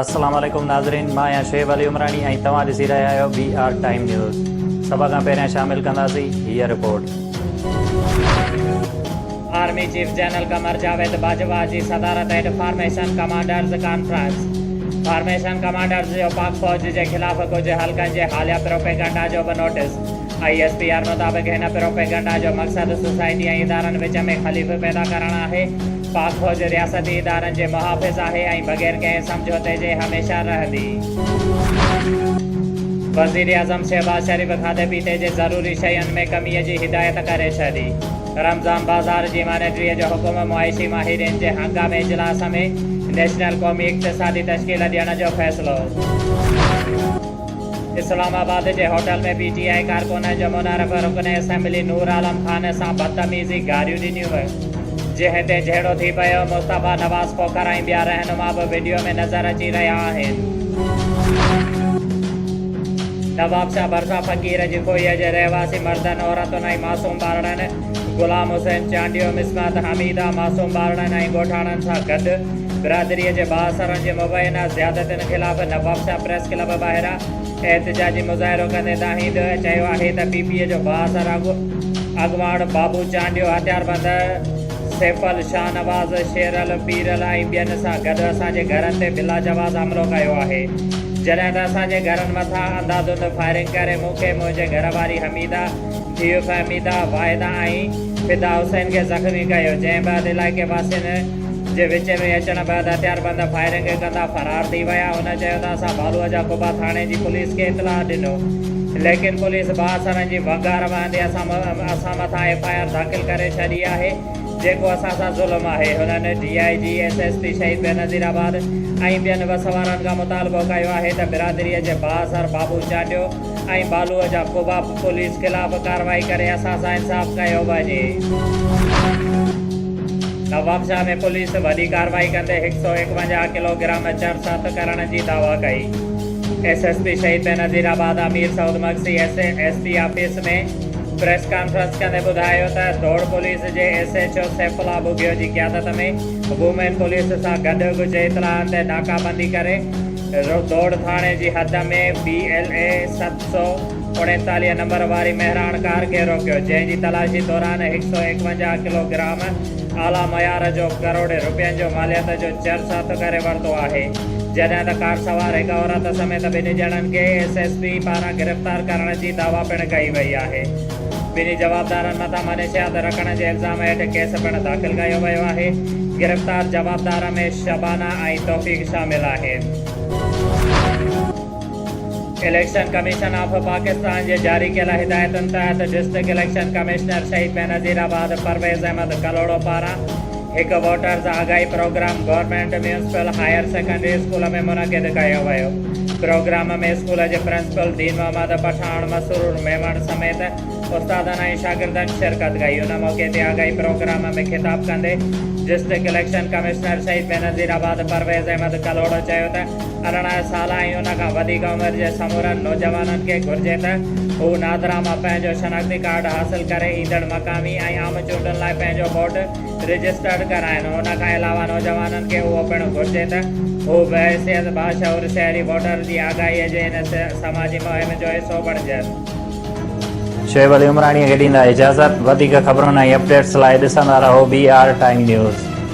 अस्सलाम वालेकुम नाज़रीन, मां आहियां शुएब अली उमरानी ऐं तव्हां ॾिसी रहिया आहियो BR टाइम न्यूज़। सभ खां पहिरियां शामिल कंदासीं हीअ report. Army chief general Qamar Javed Bajwa जी सदारत हेठि formation commanders conference. Formation commanders जो पाक फ़ौज जे ख़िलाफ़ कुझु हल्कनि जे हालिया प्रोपेगंडा जो बि नोटिस। ISPR मुताबिक़ हिन प्रोपेगंडा जो मक़सदु सोसाइटी ऐं इदारनि विच में ख़लीफ़ पैदा करणु आहे। पाक फ़ौज रियासती इदारनि जे मुहाफ़िज़ आहे ऐं बग़ैर कंहिं समझौते जे हमेशह रहंदी। वज़ीर आज़म शहबाज शरीफ़ खाधे पीते जे ज़रूरी शयुनि में कमीअ जी हिदायत करे छॾी। रमज़ान बाज़ार जी मॉनिटरीअ जो हुकुम। मुआइशी माहिरीन जे हंगामे इजलास में नेशनल क़ौमी इक़्तिसादी तश्कील ॾियण जो फ़ैसिलो। इस्लामाबाद जे होटल में PTI कारकुन जो मुनारफ़ रुकन असेंबली नूर आलम ख़ान सां बदतमीज़ी गारियूं ॾिनियूं, जंहिं ते झेड़ो थी पियो। मुस्तफ़ा नवाज़ खोखर ऐं ॿिया रहनुमा बि वीडियो में नज़र अची रहिया आहिनि। नवाब शाह बरसा फ़क़ीर जी खोईअ जे रहवासी मर्दनि, औरतुनि ऐं मासूम ॿारनि ग़ुलाम हुसैन चांडियो, मिसमात हमीदा मासूम ॿारनि ऐं ॻोठाणनि सां गॾु बिरादरीअ जे बासरनि जे मुबैना ज़ियादतियुनि ख़िलाफ़ नवाब शाह प्रेस क्लब ॿाहिरां एहतिजाजी मुज़ाहिरो कंदे दाहिद चयो आहे त PPA जो बासर अॻुवाण बाबू चांडियो हथियारबंद सैफल शाहनवाज़ शेरल पीरल ऐं ॿियनि सां गॾु असांजे घरनि ते बिला जवाज़ हमिलो कयो आहे। जॾहिं त असांजे घरनि मथां अंधाधुंध फायरिंग करे मूंखे, मुंहिंजे घरवारी हमीदा, धीउ फहमीदा, वाहिदा ऐं फिदा हुसैन खे ज़ख़्मी कयो, जंहिं बाद इलाइक़े वासियुनि जे विच में अचण बैदि हथियारबंद फायरिंग कंदा फरार थी विया। हुन चयो त असां बालूअ जा कुबा थाणे जी पुलिस खे इतलाह ॾिनो, लेकिन पुलिस बासरनि जी वंगार वहंदे असां मथां FIR दाख़िल करे छॾी आहे, जेको असां सां ज़ुल्म आहे। हुननि DIG SSP शहीद बेनज़ीराबाद ऐं ॿियनि बस वारनि खां मुतालबो कयो आहे त बिरादरीअ जे बासर बाबू चांडियो ऐं बालूअ जा कुबा पुलिस ख़िलाफ़ कार्रवाई करे असां सां इंसाफ़ कयो वञे। नवाबशाह में पुलिस वॾी कार्रवाई कंदे 151 किलोग्राम चरस करण जी दावा कई। SSP शहीद बेनज़ीराबाद अमीर सऊद मक्सी SP ऑफिस में प्रेस कॉन्फ्रेंस कंदे ॿुधायो त दौड़ पुलिस जे SHO सैफुल्ला बुगियो जी क़यादत में वूमेन पुलिस सां गॾु कुझु इतलाहनि ते नाकाबंदी करे दौड़ थाणे जी हद में BLA 739 नंबर वारी मेहरान कार खे रोकियो, जंहिंजी तलाशी दौरान 151 किलोग्राम आला मयार जो करोड़ रुपयनि जो मालियत जो चर्स हथु करे वरितो आहे। जॾहिं त कार सवार हिकु औरत समेत ॿिनि ॼणनि खे SSP पारां गिरफ़्तार करण जी दावा पिणु कई वई आहे। ॿिन्ही जवाबदारनि मथां मनीशियात रखण जे इल्ज़ाम हेठि केस पिणु दाख़िल कयो वियो आहे। गिरफ़्तार जवाबदार में शबाना ऐं तौफ़ीक़ शामिल आहिनि। इलेक्शन कमीशन ऑफ पाकिस्तान जे जारी कयल हिदायतुनि तहत डिस्ट्रिक्ट इलेक्शन कमिश्नर शहीद बेनज़ीराबाद परवेज़ अहमद कलोड़ो पारां हिकु वोटर्स आगाही programme government municipal higher secondary school में मुनक़िद कयो वियो। प्रोग्राम में स्कूल जे प्रिंसिपल दीन मोहम्मद पठान, मसरूर मेमण समेत उस्तादनि ऐं शागिर्दनि शिरकत कई। उन मौक़े ते आगाही प्रोग्राम में ख़िताब कंदे डिस्ट्रिक्ट इलेक्शन कमिश्नर शहीद बेनज़ीराबाद परवेज़ अहमद कलोड़ो चयो त 18 साल ऐं उन खां वधीक उमिरि जे समूरनि नौजवाननि खे घुर्जे त हू नादरा मां पंहिंजो शनाख़्ती कार्ड हासिल करे ईंदड़ मक़ामी ऐं आम चूंडुनि लाइ पंहिंजो वोट रजिस्टर्ड कराइनि। उन खां अलावा नौजवाननि खे उहो पिणु घुर्जे त हू बहैसियत बाशऊर शहरी वोटर जी आगाहीअ जे इन समाजी मुहिम जो हिसो बणिजनि। शुएब अली उमरानी खे ॾींदा इजाज़त। वधीक ख़बरुनि ऐं अपडेट्स लाइ ॾिसंदा रहो BR टाइम न्यूज़।